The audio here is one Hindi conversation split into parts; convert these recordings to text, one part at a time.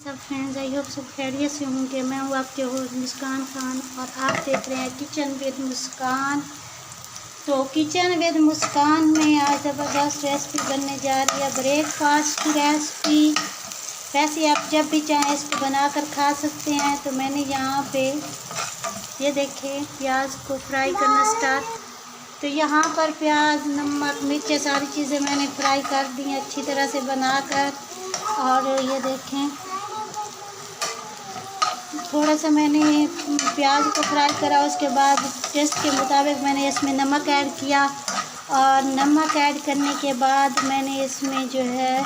सब फ्रेंड्स, आई होप सब खैरियत से होंगे। मैं हूँ आपके होस्ट मुस्कान खान और आप देख रहे हैं किचन विद मुस्कान। तो किचन विद मुस्कान में आज ज़बरदस्त रेसिपी बनने जा रही है, ब्रेकफास्ट की रेसिपी। वैसे आप जब भी चाहें इसको बनाकर खा सकते हैं। तो मैंने यहाँ पे ये देखें प्याज को फ्राई करना स्टार्ट। तो यहाँ पर प्याज, नमक, मिर्च सारी चीज़ें मैंने फ्राई कर दी हैं अच्छी तरह से बनाकर। और ये देखें थोड़ा सा मैंने प्याज को फ्राई करा, उसके बाद टेस्ट के मुताबिक मैंने इसमें नमक ऐड किया। और नमक ऐड करने के बाद मैंने इसमें जो है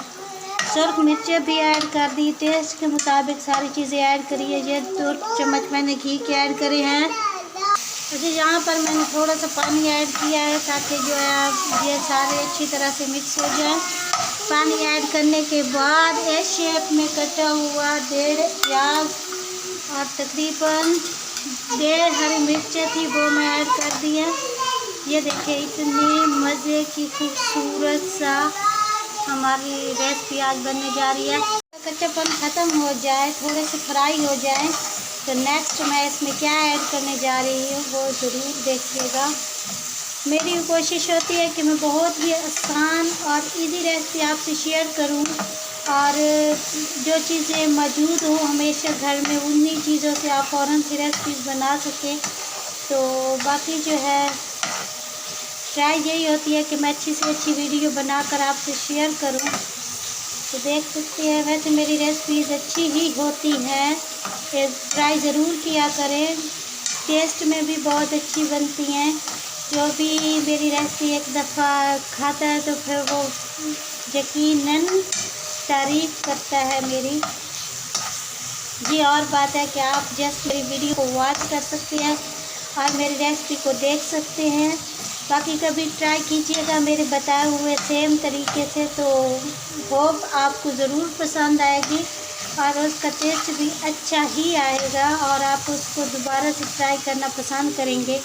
सुर्ख मिर्चें भी ऐड कर दी। टेस्ट के मुताबिक सारी चीज़ें ऐड करी है। ये 2 चम्मच मैंने घी के ऐड करे हैं। अच्छा, यहाँ पर मैंने थोड़ा सा पानी ऐड किया है ताकि जो है ये सारे अच्छी तरह से मिक्स हो जाए। पानी ऐड करने के बाद इस शेप में कटा हुआ 1.5 प्याज और तकरीबन 1.5 हरी मिर्चें थी, वो मैं ऐड कर दी है। ये देखिए इतने मज़े की खूबसूरत सा हमारी रेसिपी आज बनने जा रही है। कच्चापन ख़त्म हो जाए, थोड़े से फ्राई हो जाए, तो नेक्स्ट मैं इसमें क्या ऐड करने जा रही हूँ वो ज़रूर देखिएगा। मेरी कोशिश होती है कि मैं बहुत ही आसान और इजी रेसिपी आपसे शेयर करूँ, और जो चीज़ें मौजूद हो हमेशा घर में उन्हीं चीज़ों से आप फ़ौरन सी रेसिपीज़ बना सकें। तो बाकी जो है ट्राई यही होती है कि मैं अच्छी से अच्छी वीडियो बनाकर आपसे शेयर करूं। तो देख सकते हैं वैसे मेरी रेसिपीज़ अच्छी ही होती हैं, ट्राई ज़रूर किया करें। टेस्ट में भी बहुत अच्छी बनती हैं। जो भी मेरी रेसिपी एक दफ़ा खाता है तो फिर वो यकीनन तारीफ़ करता है मेरी। जी, और बात है कि आप जस्ट मेरी वीडियो को वॉच कर सकते हैं और मेरी रेसिपी को देख सकते हैं। बाकी कभी ट्राई कीजिएगा मेरे बताए हुए सेम तरीके से, तो होप आपको ज़रूर पसंद आएगी और उसका टेस्ट भी अच्छा ही आएगा और आप उसको दोबारा से ट्राई करना पसंद करेंगे।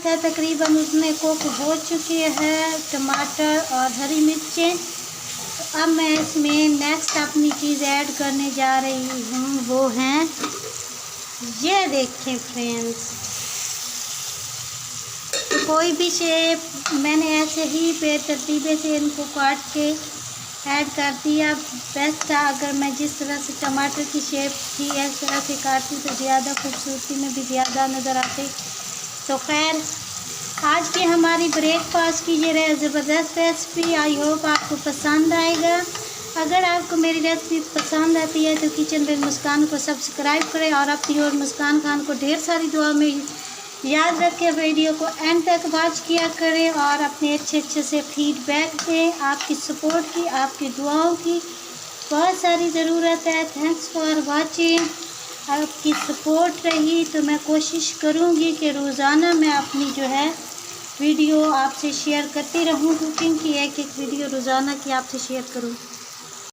तकरीबन उसमें कुक हो चुके हैं टमाटर और हरी मिर्चें। तो अब मैं इसमें नेक्स्ट अपनी चीज़ ऐड करने जा रही हूँ, वो हैं ये देखें फ्रेंड्स। तो कोई भी शेप मैंने ऐसे ही बेतरतीबे से इनको काट के ऐड कर दिया। बेस्ट था अगर मैं जिस तरह से टमाटर की शेप थी इस तरह से काटती तो ज़्यादा खूबसूरती में भी ज़्यादा नज़र आते। तो खैर आज की हमारी ब्रेकफास्ट की ये ज़बरदस्त रेसिपी, आई होप आपको पसंद आएगा। अगर आपको मेरी रेसिपी पसंद आती है तो किचन विद मुस्कान को सब्सक्राइब करें और अपनी और मुस्कान खान को ढेर सारी दुआ में याद रखें। वीडियो को एंड तक वॉच किया करें और अपने अच्छे से फीडबैक दें। आपकी सपोर्ट की, आपकी दुआओं की बहुत सारी ज़रूरत है। Thanks for watching. आपकी सपोर्ट रही तो मैं कोशिश करूँगी कि रोज़ाना मैं अपनी जो है वीडियो आपसे शेयर करती रहूँ। कुकिंग की एक वीडियो रोज़ाना की आपसे शेयर करूँ।